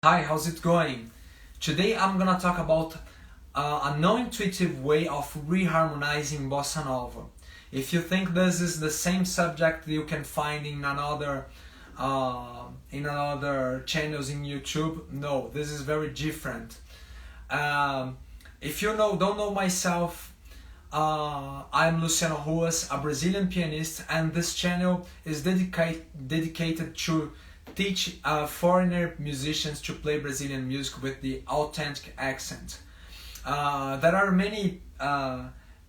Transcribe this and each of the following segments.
Hi, how's it going? Today I'm gonna talk about a non-intuitive way of reharmonizing bossa nova. If you think this is the same subject you can find in another channels in YouTube, no, this is very different. If you don't know myself, I'm Luciano Ruas, a Brazilian pianist, and this channel is dedicated to teach foreigner musicians to play Brazilian music with the authentic accent. There are many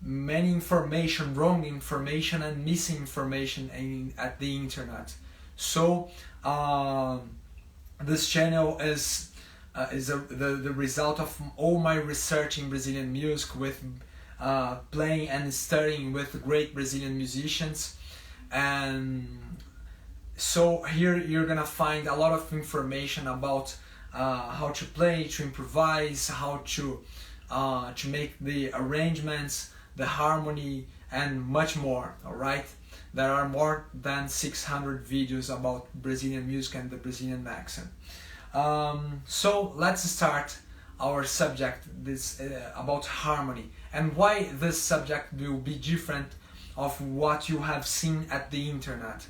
information, wrong information and missing information at the internet. So this channel is the result of all my research in Brazilian music, with playing and studying with great Brazilian musicians. And so here you're gonna find a lot of information about how to play, to improvise, how to make the arrangements, the harmony, and much more. All right, there are more than 600 videos about Brazilian music and the Brazilian accent. So let's start our subject about harmony, and why this subject will be different of what you have seen at the internet.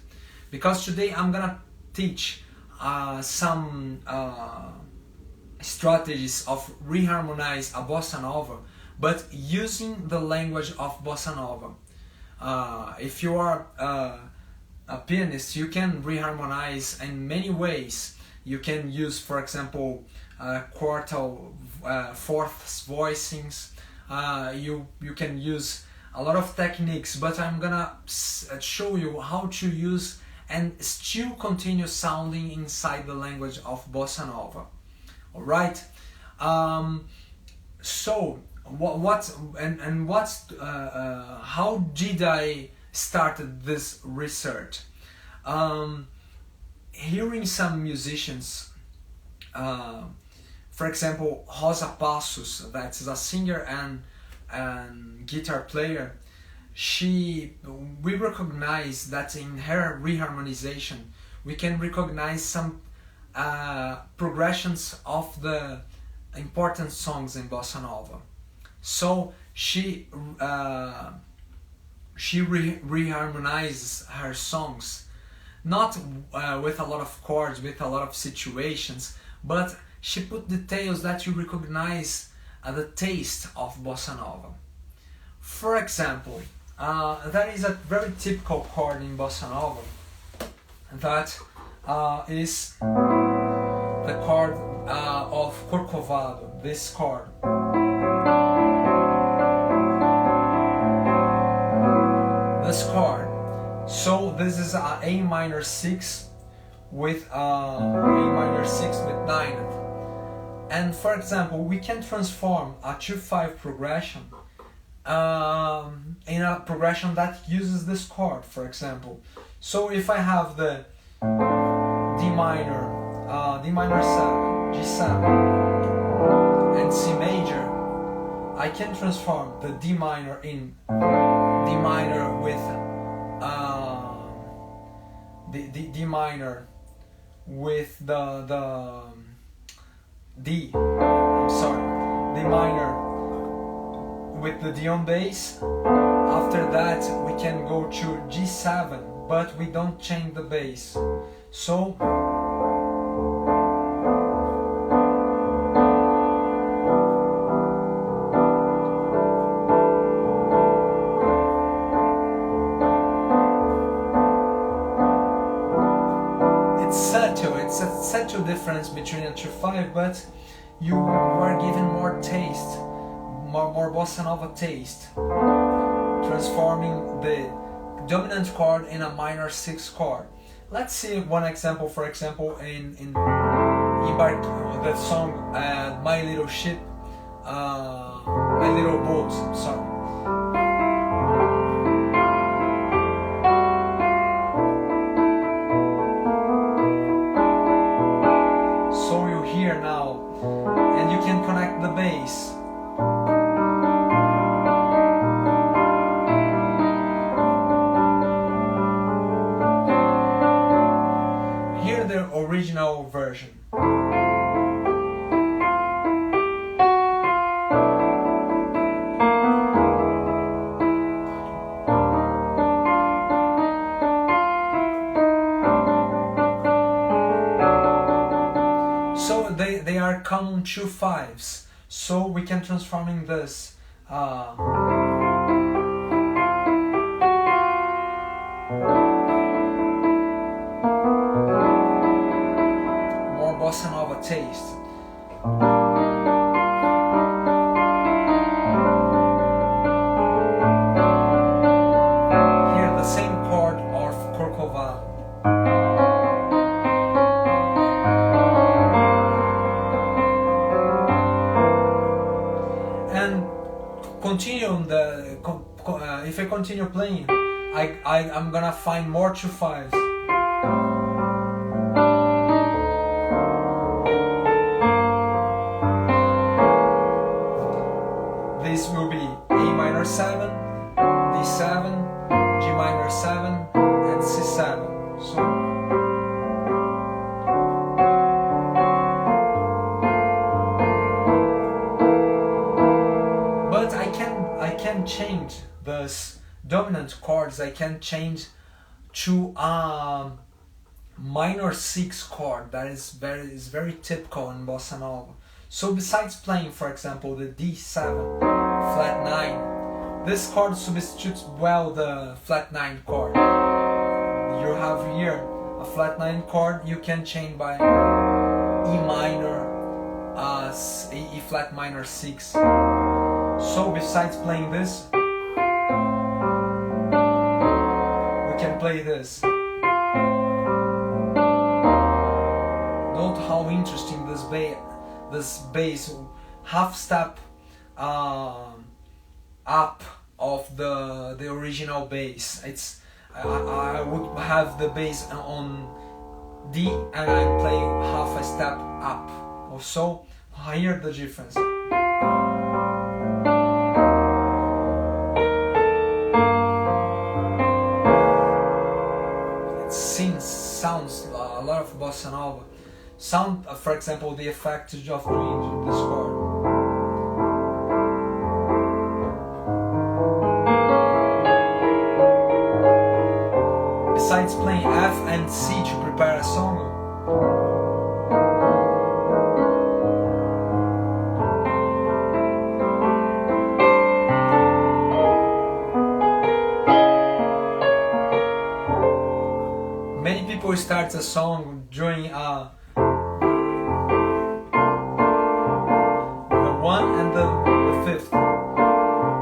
Because today I'm gonna teach some strategies of reharmonize a bossa nova, but using the language of bossa nova. If you are a pianist, you can reharmonize in many ways. You can use, for example, quartal, fourths voicings. You can use a lot of techniques, but I'm gonna show you how to use and still continue sounding inside the language of bossa nova. All right. So how did I started this research? Hearing some musicians, for example, Rosa Passos, that's a singer and guitar player. We recognize that in her reharmonization we can recognize some progressions of the important songs in bossa nova. So she reharmonizes her songs, not with a lot of chords, with a lot of situations, but she put details that you recognize the taste of bossa nova. For example, that is a very typical chord in bossa nova. That is the chord of Corcovado, this chord. This chord. So this is A minor 6 with A minor 6 with 9. And for example, we can transform a 2/5 progression in a progression that uses this chord, for example. So if I have the D minor 7, G7, and C major, I can transform the D minor in D minor with D minor with the D. Sorry, D minor with the D on bass. After that we can go to G7, but we don't change the bass. So it's a subtle difference between a 2/5, but you are given more taste, more bossa nova taste, transforming the dominant chord in a minor 6 chord. Let's see one example. For example, in the song My Little Ship, My Little Boat, sorry. So you hear now, and you can connect the bass. Hear the original version. So they are common two fives. So we can transform in this. More bossa nova taste. Here the same chord of Corcovado. And continue on the if I continue playing, I'm gonna find more two fives. This will be A minor 7, D7, G minor 7, and C7. So but I can change this dominant chords. I can change to minor 6 chord that is very typical in bossa nova. So besides playing, for example, the D7 flat 9, this chord substitutes well the flat 9 chord. You have here a flat 9 chord, you can change by E minor, E flat minor 6. So besides playing this, we can play this. Note how interesting this bass half step up of the original bass. It's I would have the bass on D and I play half a step up. Also, hear the difference. It sounds a lot of bossa nova. Sound, for example, the effect of doing this chord. Besides playing F and C to prepare a song, many people start a song during the 1 and the 5th.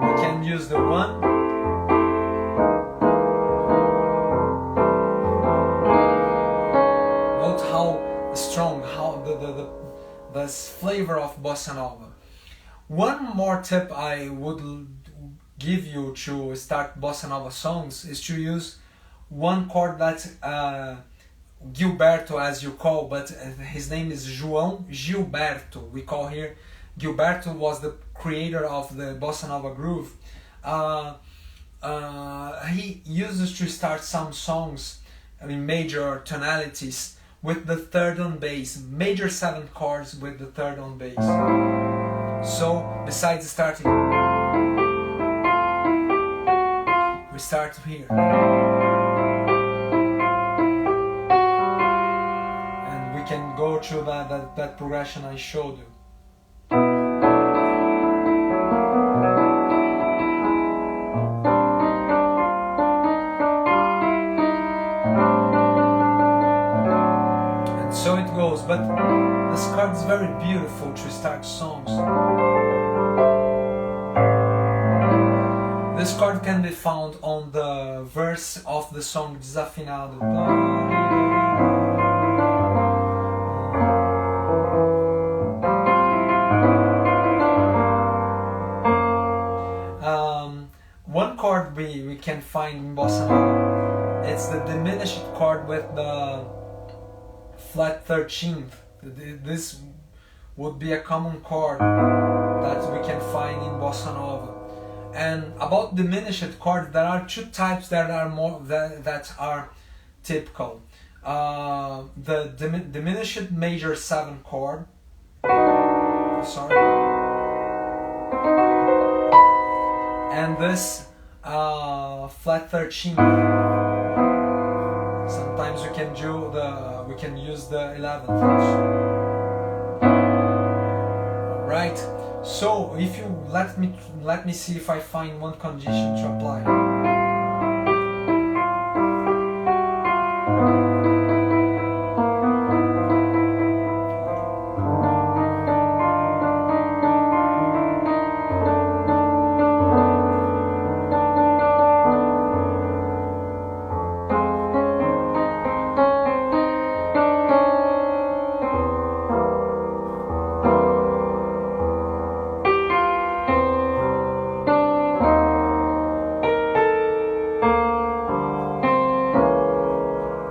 We can use the 1. Note how strong, how the flavor of bossa nova. One more tip I would give you to start bossa nova songs is to use one chord that Gilberto, as you call, but his name is João Gilberto. We call here Gilberto was the creator of the bossa nova groove. He uses to start some songs in major tonalities with the third on bass, major 7 chords with the third on bass. So besides starting, we start here. Can go through that progression I showed you. And so it goes, but this chord is very beautiful to start songs. This chord can be found on the verse of the song Desafinado. One chord we can find in bossa nova, it's the diminished chord with the flat 13th. This would be a common chord that we can find in bossa nova. And about diminished chords, there are two types that are that are typical. The diminished major 7 chord. Sorry. And this flat 13. Sometimes we can use the 11th. So if you let me see if I find one condition to apply.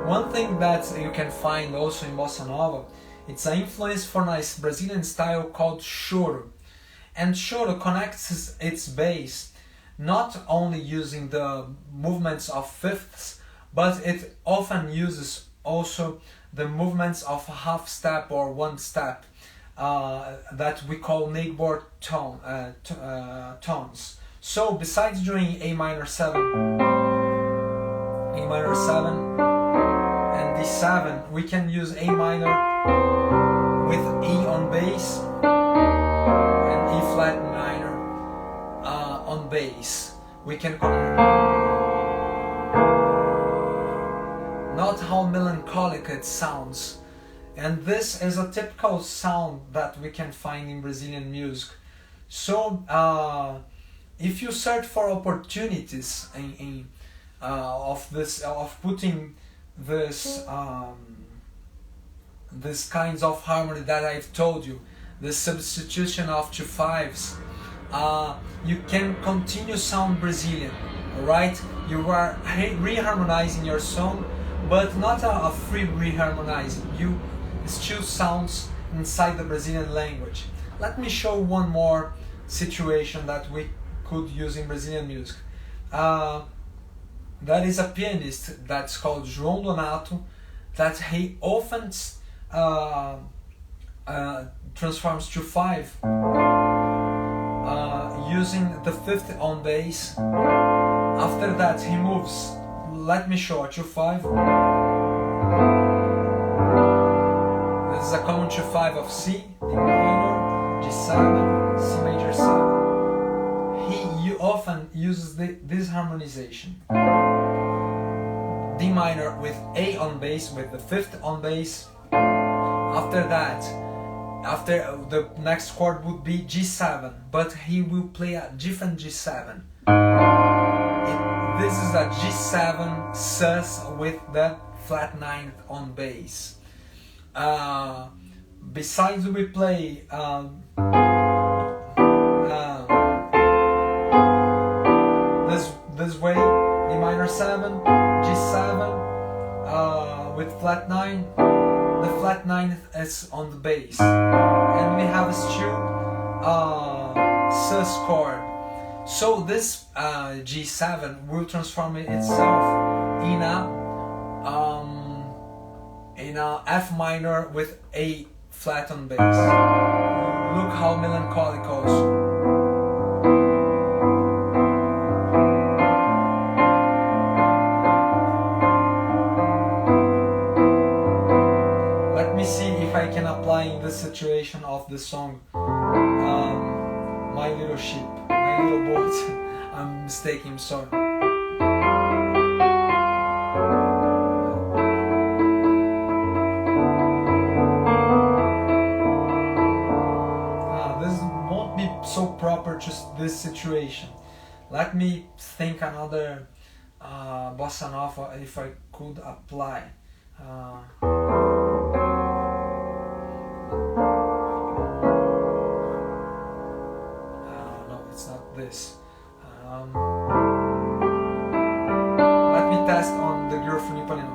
One thing that you can find also in bossa nova, it's an influence from a Brazilian style called choro. And choro connects its bass not only using the movements of fifths, but it often uses also the movements of a half step or one step that we call neighbor tones. So besides doing A minor 7, and D7, we can use A minor with E on bass and E flat minor on bass. We can not how melancholic it sounds, and this is a typical sound that we can find in Brazilian music. So if you search for opportunities of putting this kinds of harmony that I've told you, the substitution of two fives, you can continue sound Brazilian, right? You are reharmonizing your song, but not a free reharmonizing. You still sounds inside the Brazilian language. Let me show one more situation that we could use in Brazilian music. That is a pianist that's called João Donato, that he often transforms to 5 using the fifth on bass. After that he moves, let me show a 2/5. This is a common 2/5 of C, D minor, G7, C major 7. He often uses this harmonization. D minor with A on bass, with the fifth on bass. After that, the next chord would be G7, but he will play a different G7. This is a G7 sus with the flat 9th on bass. Besides, we play this way, D minor 7, G7 with flat 9. The flat 9th is on the bass, and we have still sus chord. So this G7 will transform itself in a F minor with A flat on bass. Look how melancholic also. Let me see if I can apply in the situation of the song My Little Sheep, My Little Boat. I'm mistaken, sorry. This won't be so proper to this situation. Let me think another bossa nova if I could apply. No, it's not this. Let me test on the girl from Ipanema.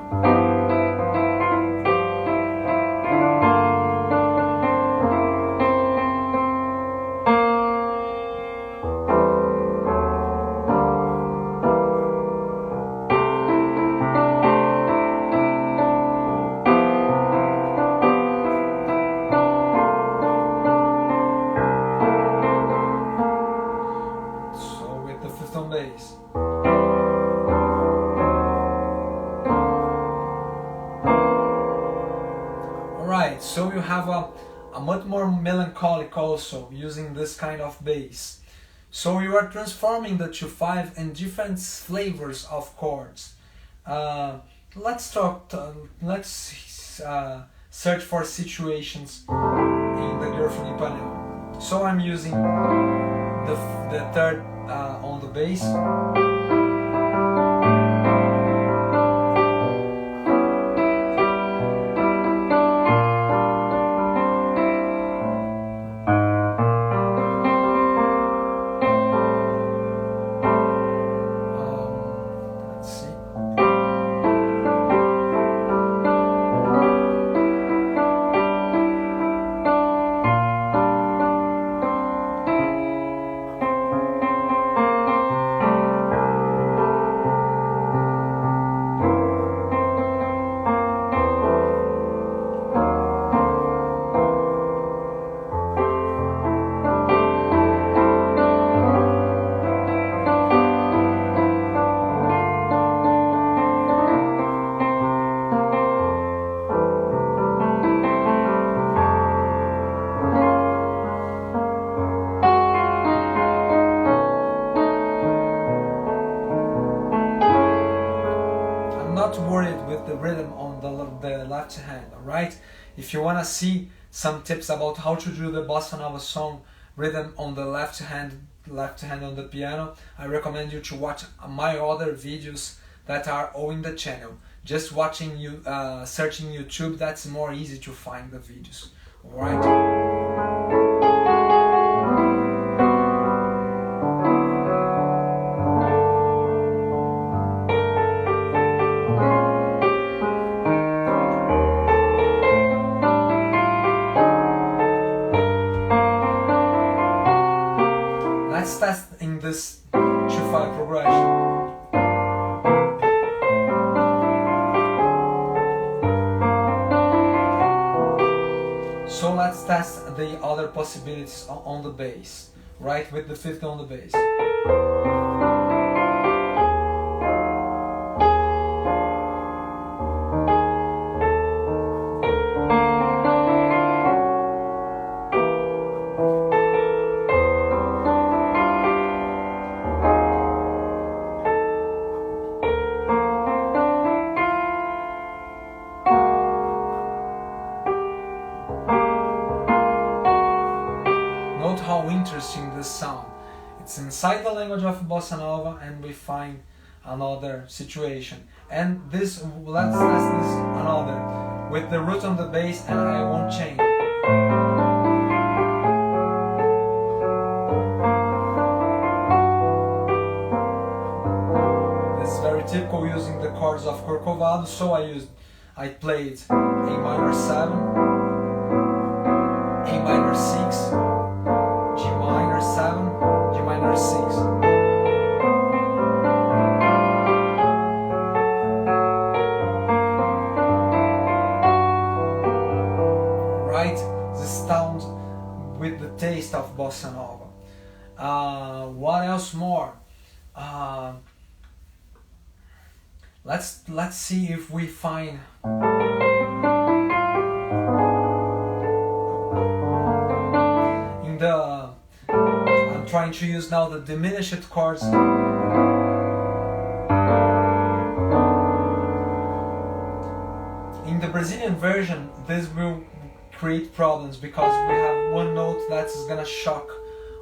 a much more melancholic also, using this kind of bass. So you are transforming the 2/5 in different flavors of chords. Let's search for situations in the Girlfriend Ipanema. So I'm using the third on the bass. Not worried with the rhythm on the left hand, alright? If you wanna see some tips about how to do the bossa nova song rhythm on the left hand on the piano, I recommend you to watch my other videos that are all in the channel. Just watching searching YouTube, that's more easy to find the videos, alright? Let's test in this 2/5 progression. So let's test the other possibilities on the bass, right? With the fifth on the bass. Note how interesting this sound. It's inside the language of bossa nova, and we find another situation. And this, let's test this another with the root on the bass, and I won't change. This is very typical using the chords of Corcovado. So I played A minor 7, A minor 6. G minor 7, G minor 6. Right? This sound with the taste of bossa nova. What else more? Let's see if we find in the. I'm trying to use now the diminished chords. In the Brazilian version, this will create problems because we have one note that's gonna shock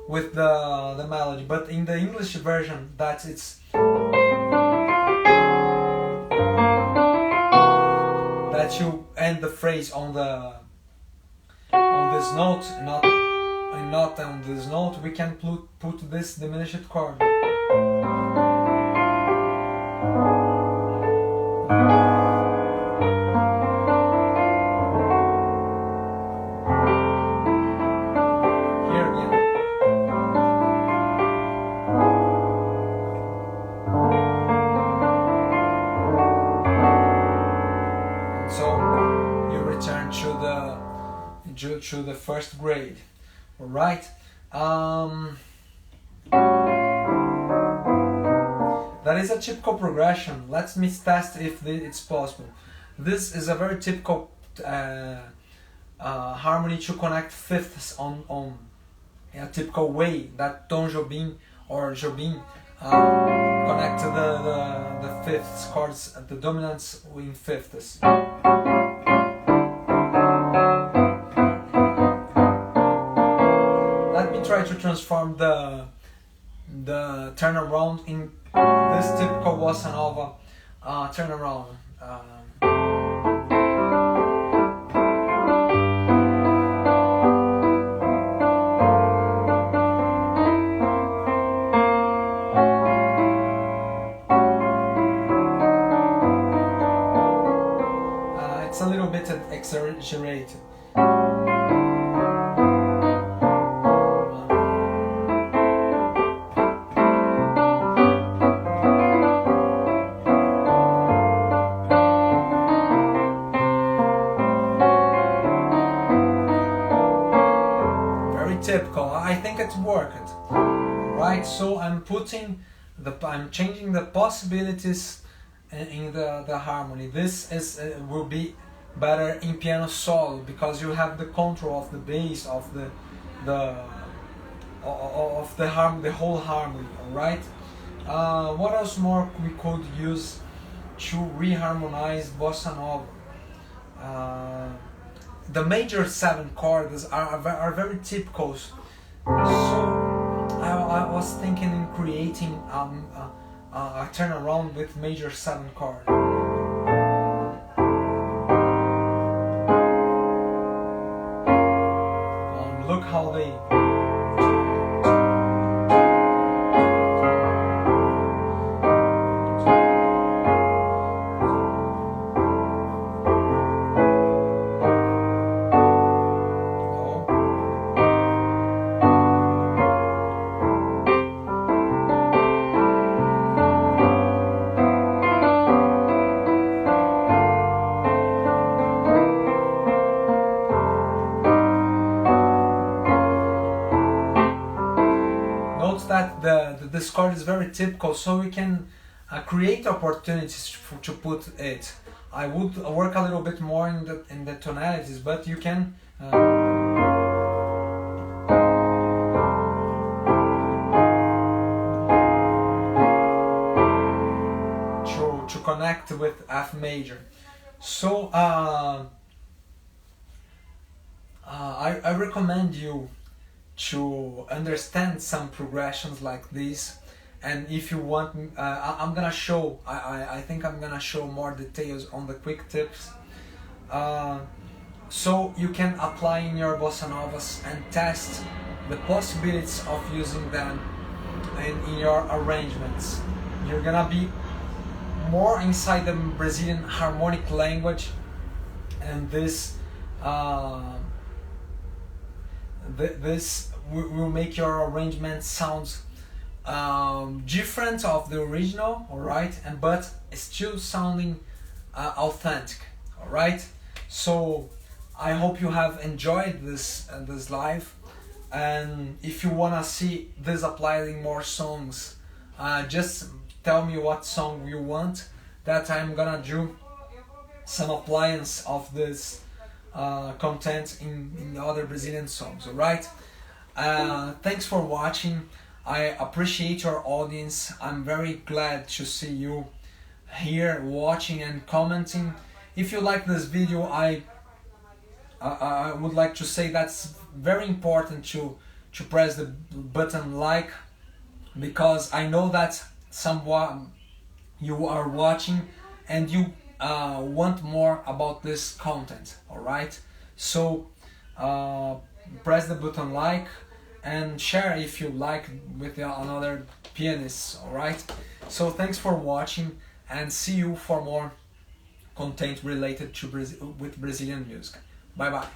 with the melody. But in the English version, that you end the phrase on this note, not on this note, we can put this diminished chord. Here again. So you return to the first grade. All right. That is a typical progression. Let me test if it's possible. This is a very typical harmony to connect fifths on a typical way that Tom Jobim or Jobim connect the fifths chords, the dominants in fifths. Let me try to transform the turnaround in this typical bossa nova turnaround. It's a little bit exaggerated. Typical. I think it's worked, right? So I'm changing the possibilities in the harmony. This will be better in piano solo because you have the control of the bass of the whole harmony. All right. What else more we could use to reharmonize bossa nova? The major 7 chords are very typical, so I was thinking in creating a turnaround with major 7 chord. Look how they. That this chord is very typical, so we can create opportunities to put it. I would work a little bit more in the tonalities, but you can to connect with F major. So I recommend you to understand some progressions like this, and if you want, I'm gonna show. I think I'm gonna show more details on the quick tips, so you can apply in your bossa novas and test the possibilities of using them in your arrangements. You're gonna be more inside the Brazilian harmonic language, and this will make your arrangement sound different of the original, all right, but still sounding authentic, all right. So I hope you have enjoyed this live, and if you wanna see this applied in more songs, just tell me what song you want, that I'm gonna do some appliance of this content in other Brazilian songs, alright? Thanks for watching. I appreciate your audience. I'm very glad to see you here watching and commenting. If you like this video, I would like to say that's very important to press the button like, because I know that someone you are watching and you want more about this content, alright? So press the button like and share if you like with another pianist, alright? So thanks for watching, and see you for more content related to with Brazilian music. Bye bye.